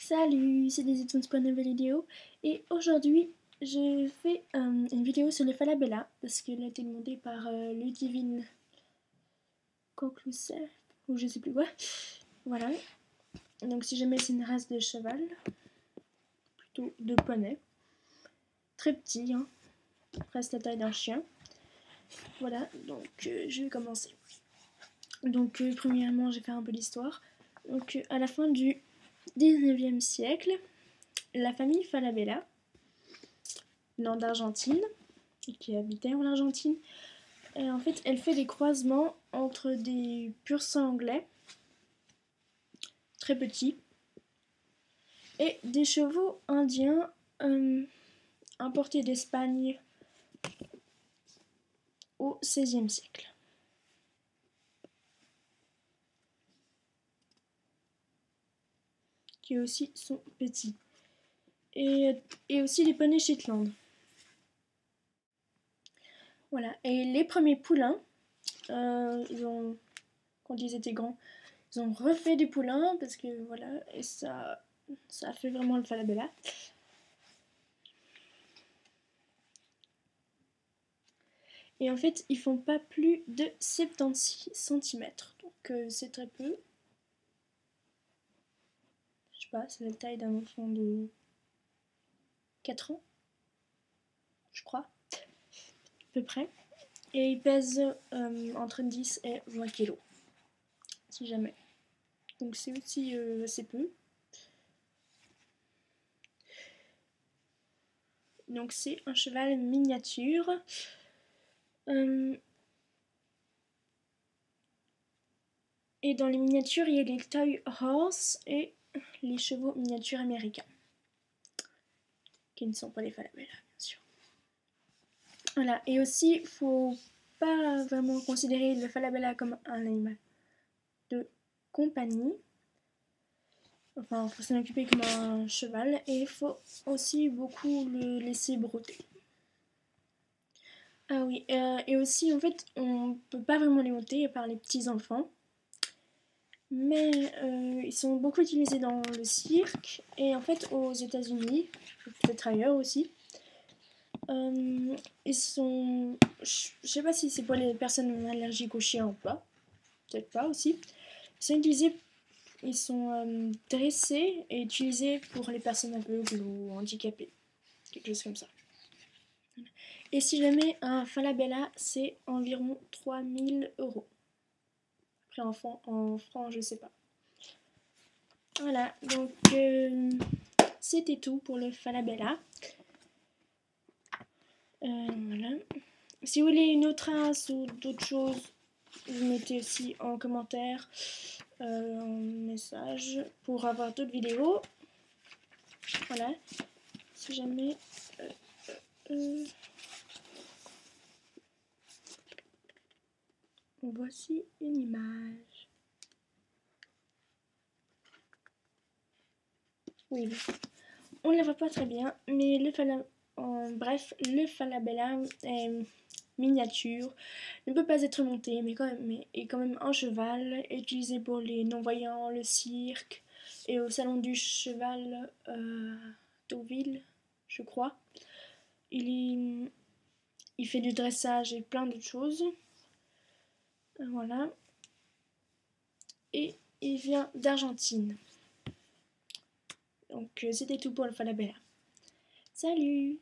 Salut, c'est des études pour une nouvelle vidéo et aujourd'hui je fais une vidéo sur le Falabella parce qu'elle a été demandée par Ludivine Concluset ou je sais plus quoi. Voilà, donc si jamais c'est une race de cheval, plutôt de poney, très petit, hein, presque la taille d'un chien. Voilà, donc je vais commencer. Donc premièrement j'ai fait un peu l'histoire. Donc à la fin du 19e siècle, la famille Falabella, nord d'Argentine, qui habitait en Argentine, en fait, elle fait des croisements entre des pur sang anglais, très petits, et des chevaux indiens importés d'Espagne au XVIe siècle. Qui aussi sont petits. Et aussi les poneys Shetland. Voilà. Et les premiers poulains, quand ils étaient grands, ils ont refait des poulains parce que voilà, et ça a fait vraiment le Falabella. Et en fait, ils font pas plus de 76 cm. Donc c'est très peu. Je sais pas, c'est la taille d'un enfant de 4 ans, je crois, à peu près. Et ils pèsent entre 10 et 20 kg, si jamais. Donc c'est aussi assez peu. Donc c'est un cheval miniature. Et dans les miniatures, il y a les toy horse et les chevaux miniatures américains. Qui ne sont pas les Falabella, bien sûr. Voilà, et aussi, il faut pas vraiment considérer le Falabella comme un animal de compagnie. Enfin, il faut s'en occuper comme un cheval et il faut aussi beaucoup le laisser brouter. Ah oui, et aussi en fait, on peut pas vraiment les monter à part les petits enfants. Mais ils sont beaucoup utilisés dans le cirque et en fait aux États-Unis, peut-être ailleurs aussi. Ils sont. Je sais pas si c'est pour les personnes allergiques aux chiens ou pas. Peut-être pas aussi. Ils sont utilisés. Ils sont dressés et utilisés pour les personnes aveugles ou handicapées. Quelque chose comme ça. Et si jamais un Falabella, c'est environ 3000 €. Après en francs, je sais pas. Voilà, donc c'était tout pour le Falabella. Voilà. Si vous voulez une autre race ou d'autres choses, vous mettez aussi en commentaire, en message pour avoir d'autres vidéos. Voilà. Si jamais. Voici une image. Oui, on ne la voit pas très bien, mais bref, le Falabella est miniature, ne peut pas être monté, mais est quand même un cheval, utilisé pour les non-voyants, le cirque, et au salon du cheval Deauville, je crois. Il fait du dressage et plein d'autres choses. Voilà. Et il vient d'Argentine. Donc c'était tout pour le Falabella. Salut!